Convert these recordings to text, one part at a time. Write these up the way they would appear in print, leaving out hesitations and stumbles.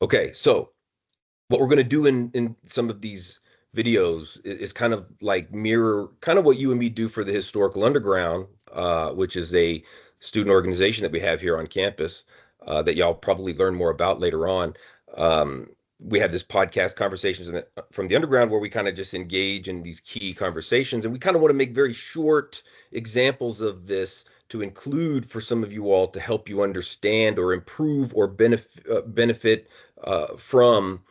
Okay, so what we're going to do in some of these videos is kind of like mirror kind of what you and me do for the Historical Underground, which is a student organization that we have here on campus that y'all probably learn more about later on. Um, we have this podcast conversations from the underground where we kind of just engage in these key conversations, and we kind of want to make very short examples of this to include for some of you all to help you understand or improve or benefit from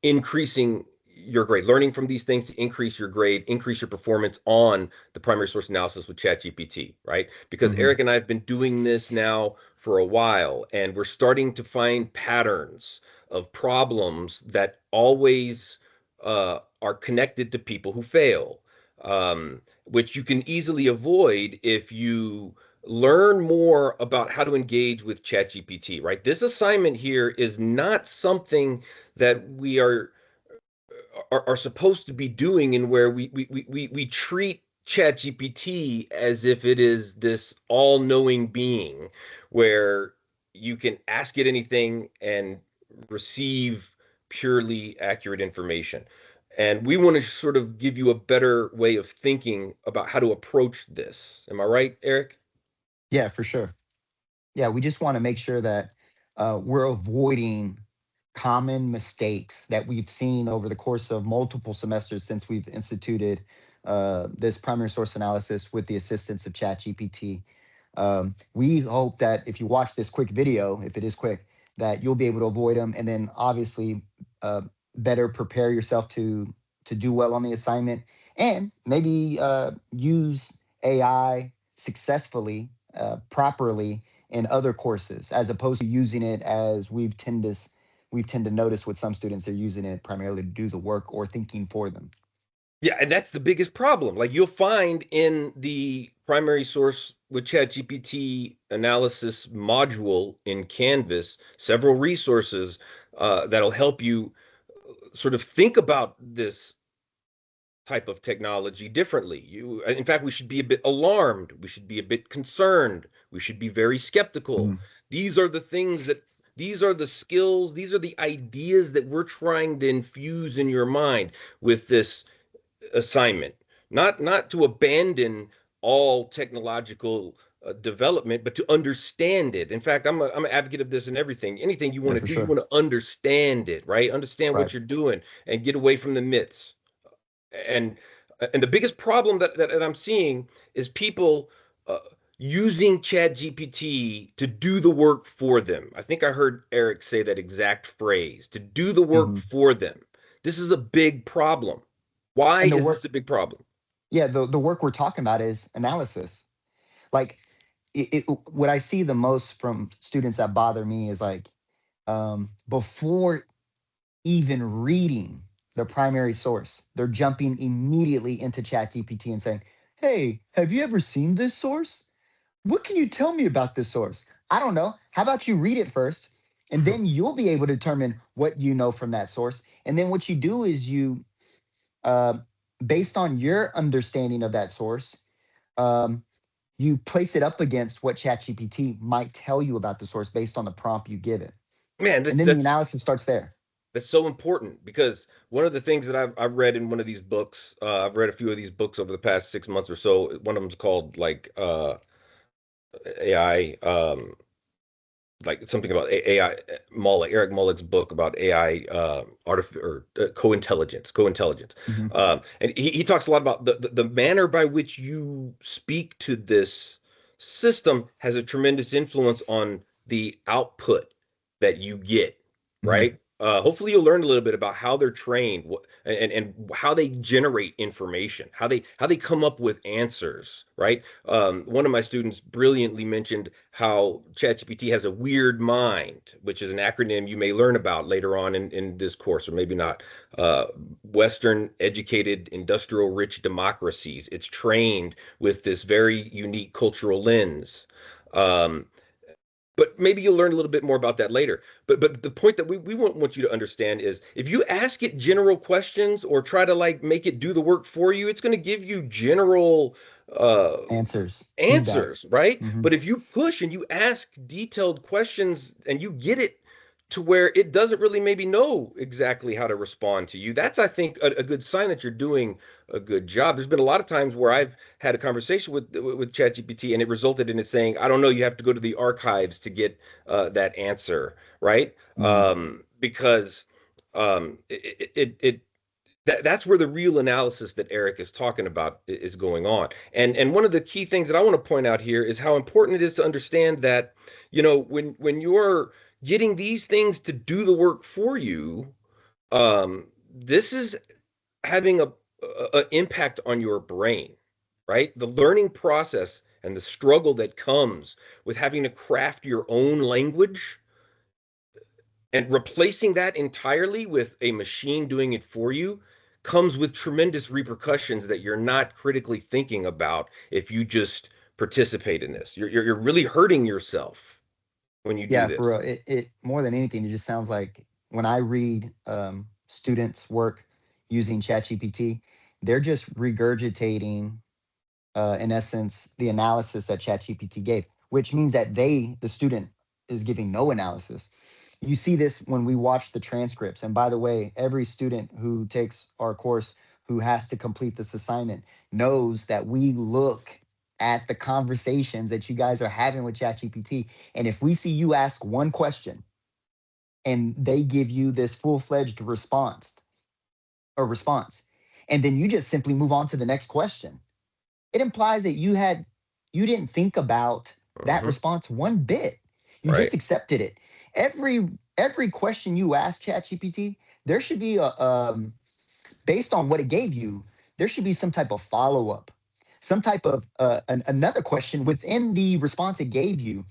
increasing your grade, learning from these things to increase your grade, increase your performance on the primary source analysis with ChatGPT, right? Because Hmm. Eric and I have been doing this now for a while, and we're starting to find patterns of problems that always are connected to people who fail, which you can easily avoid if you learn more about how to engage with ChatGPT, right? This assignment here is not something that we are supposed to be doing in where we treat ChatGPT as if it is this all-knowing being where you can ask it anything and receive purely accurate information. And we want to sort of give you a better way of thinking about how to approach this. Am I right, Eric? Yeah, for sure. Yeah, we just want to make sure that we're avoiding common mistakes that we've seen over the course of multiple semesters since we've instituted this primary source analysis with the assistance of ChatGPT. We hope that if you watch this quick video, if it is quick, that you'll be able to avoid them, and then obviously uh, better prepare yourself to do well on the assignment, and maybe use AI successfully, properly in other courses, as opposed to using it as we've tend to notice with some students, they're using it primarily to do the work or thinking for them. Yeah, and that's the biggest problem. Like you'll find in the primary source with ChatGPT analysis module in Canvas several resources that'll help you sort of think about this type of technology differently. In fact, we should be a bit alarmed. We should be a bit concerned. We should be very skeptical. Mhm. These are the things that, these are the skills, these are the ideas that we're trying to infuse in your mind with this assignment, not to abandon all technological development, but to understand it. In fact, I'm an advocate of this in everything. Anything you want Yeah, to for do, you sure. want to understand it, right? Understand what Right. you're doing and get away from the myths. And and the biggest problem that I'm seeing is people uh, using Chat GPT to do the work for them. I think I heard Eric say that exact phrase, to do the work Hmm. for them. This is a big problem. Why And the is this work, a big problem? yeah, the work we're talking about is analysis. Like, what I see the most from students that bother me is like, before even reading the primary source, they're jumping immediately into ChatGPT and saying, "Hey, have you ever seen this source? What can you tell me about this source?" I don't know. How about you read it first, and then you'll be able to determine what you know from that source. And then what you do is uh, based on your understanding of that source, um, you place it up against what ChatGPT might tell you about the source based on the prompt you give it. Man, And then the analysis starts there. that's so important because one of the things that I've read in one of these books, I've read a few of these books over the past 6 months or so. One of them's called like AI, like something about AI. Eric Mullick's book about AI, or co-intelligence. Mhm. And he talks a lot about the manner by which you speak to this system has a tremendous influence on the output that you get, Mhm. right? Hopefully you'll learn a little bit about how they're trained, and how they generate information, how they come up with answers, right? One of my students brilliantly mentioned how ChatGPT has a weird mind, which is an acronym you may learn about later on in this course, or maybe not. Uh, Western educated, industrial rich democracies. It's trained with this very unique cultural lens. Um, but maybe you'll learn a little bit more about that later. But the point that we want you to understand is if you ask it general questions or try to like make it do the work for you, it's going to give you general uh, Answers, feedback. answers, right? Mhm. But if you push and you ask detailed questions and you get it to where it doesn't really maybe know exactly how to respond to you. That's, I think, a good sign that you're doing a good job. There's been a lot of times where I've had a conversation with ChatGPT, and it resulted in it saying, "I don't know, you have to go to the archives to get that answer," right? Mm. Because it that's where the real analysis that Eric is talking about is going on. And one of the key things that I want to point out here is how important it is to understand that, when you're getting these things to do the work for you, this is having a impact on your brain, right? The learning process and the struggle that comes with having to craft your own language and replacing that entirely with a machine doing it for you comes with tremendous repercussions that you're not critically thinking about if you just participate in this. You're really hurting yourself when you do Yeah, for real. this. It more than anything, it just sounds like when I read students' work using ChatGPT, they're just regurgitating, in essence, the analysis that ChatGPT gave, which means that the student, is giving no analysis. You see this when we watch the transcripts. And by the way, every student who takes our course who has to complete this assignment knows that we look at the conversations that you guys are having with ChatGPT. And if we see you ask one question and they give you this full-fledged response, and then you just simply move on to the next question, it implies that you didn't think about that Hmm. response one bit. You just Right. accepted it. Every question you ask ChatGPT, there should be based on what it gave you, there should be some type of follow up, some type of another question within the response it gave you,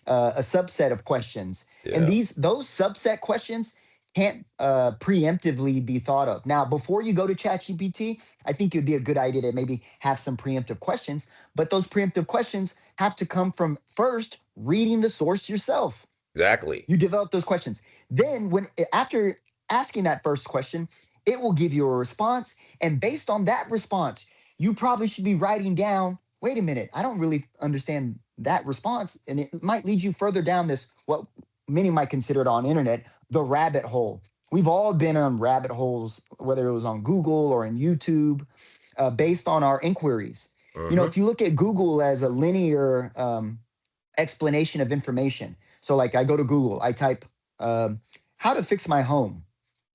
a subset of questions, and Yeah. those subset questions can't preemptively be thought of. Now, before you go to ChatGPT, I think it would be a good idea to maybe have some preemptive questions, but those preemptive questions have to come from first reading the source yourself. Exactly. You develop those questions. Then when after asking that first question, it will give you a response, and based on that response, you probably should be writing down, wait a minute, I don't really understand that response, and it might lead you further down this, what many might consider it on internet, the rabbit hole. We've all been on rabbit holes, whether it was on Google or in YouTube, based on our inquiries. Hmm. If you look at Google as a linear explanation of information. So, like, I go to Google, I type how to fix my home.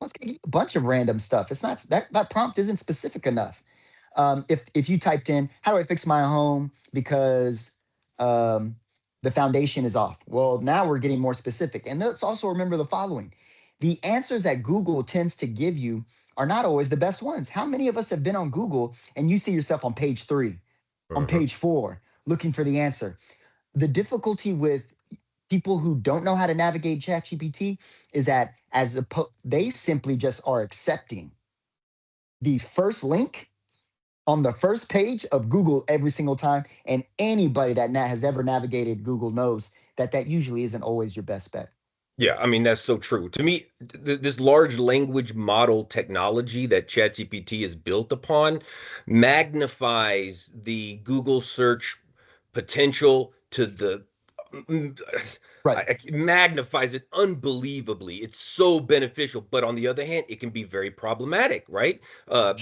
Let's get a bunch of random stuff. It's not that prompt isn't specific enough. If you typed in how do I fix my home because um, the foundation is off, well, now we're getting more specific. And let's also remember the following: the answers that Google tends to give you are not always the best ones. How many of us have been on Google and you see yourself on page 3, on Hmm. page 4, looking for the answer? The difficulty with people who don't know how to navigate ChatGPT is that they simply just are accepting the first link on the first page of Google every single time. And anybody that has ever navigated Google knows that that usually isn't always your best bet. Yeah, I mean, that's so true. To me, this large language model technology that ChatGPT is built upon magnifies the Google search potential to the mm, Right. magnifies it unbelievably. It's so beneficial, but on the other hand, it can be very problematic, right?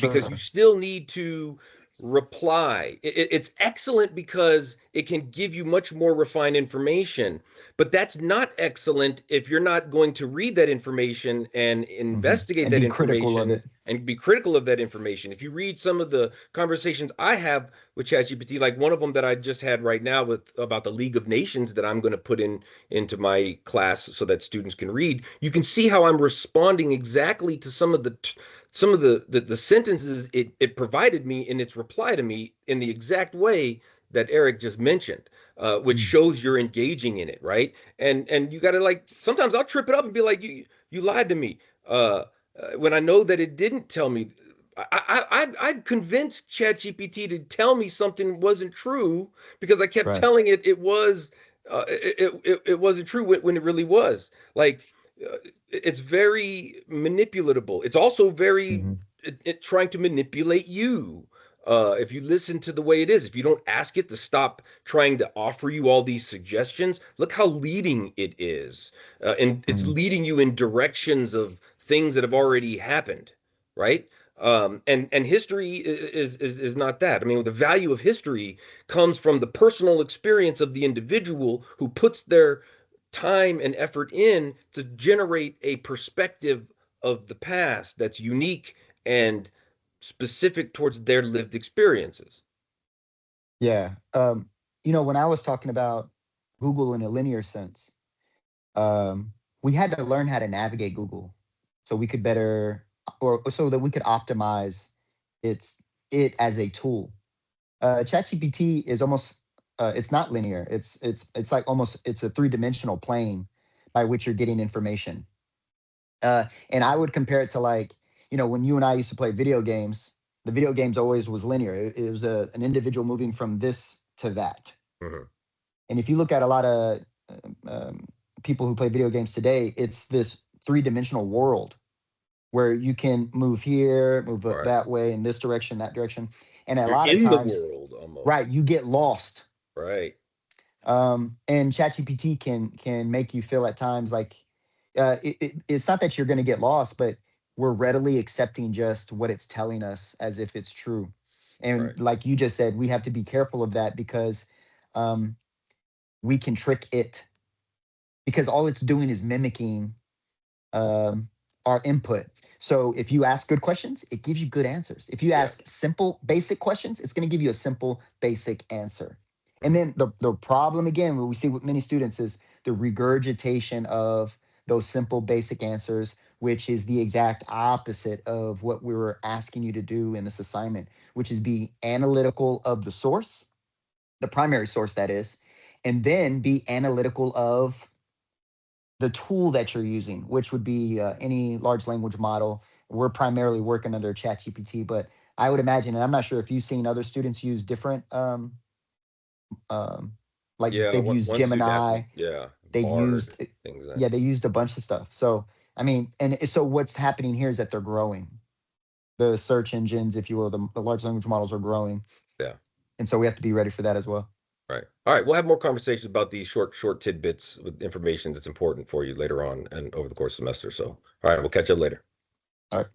Because you Sure. still need to reply. It's excellent because it can give you much more refined information, but that's not excellent if you're not going to read that information and investigate And that be critical of information it. and be critical of that information. If you read some of the conversations I have with ChatGPT, like one of them that I just had right now with about the League of Nations that I'm going to put into my class so that students can read, you can see how I'm responding exactly to some of the sentences it provided me in its reply to me in the exact way that Eric just mentioned, which Mm. shows you're engaging in it, right? And you got to, like, sometimes I'll trip it up and be like, you lied to me, when I know that it didn't tell me. I've convinced ChatGPT to tell me something wasn't true because I kept Right. telling it it wasn't true when it really was. Like, it's very manipulatable. It's also very Hmm. trying to manipulate you. if you listen to the way it is, if you don't ask it to stop trying to offer you all these suggestions, look how leading it is. And it's Mm. leading you in directions of things that have already happened, right? And history is not that. I mean, the value of history comes from the personal experience of the individual who puts their time and effort in to generate a perspective of the past that's unique and specific towards their lived experiences. Yeah. When I was talking about Google in a linear sense, um, we had to learn how to navigate Google so we could better, or so that we could optimize its it as a tool. ChatGPT is almost, it's not linear. It's like almost, it's a three-dimensional plane by which you're getting information. And I would compare it to, like, when you and I used to play video games, the video games always was linear. It was an individual moving from this to that. Mhm. And if you look at a lot of um, um, people who play video games today, it's this three-dimensional world where you can move here, move Right. that way, in this direction, that direction. And a You're lot of in the times, world almost. right, you get lost. Right. And ChatGPT can make you feel at times like, it's not that you're going to get lost, but we're readily accepting just what it's telling us as if it's true. Right. And like you just said, we have to be careful of that because um, we can trick it, because all it's doing is mimicking um, our input. So if you ask good questions, it gives you good answers. If you Yeah. ask simple, basic questions, it's going to give you a simple, basic answer. And Mhm. then the problem again, what we see with many students is the regurgitation of those simple, basic answers, which is the exact opposite of what we were asking you to do in this assignment, which is be analytical of the source, the primary source that is, and then be analytical of the tool that you're using, which would be any large language model. We're primarily working under ChatGPT, but I would imagine, and I'm not sure if you've seen other students use different, um, like Yeah. they've used One student asked Gemini, me, yeah, they've Bard, used, things like that. yeah, they used a bunch of stuff. So, I mean, so what's happening here is that they're growing. The search engines, if you will, the large language models are growing. Yeah. And so we have to be ready for that as well. Right. All right. We'll have more conversations about these short tidbits with information that's important for you later on and over the course of the semester. So, all right. We'll catch up later. All right.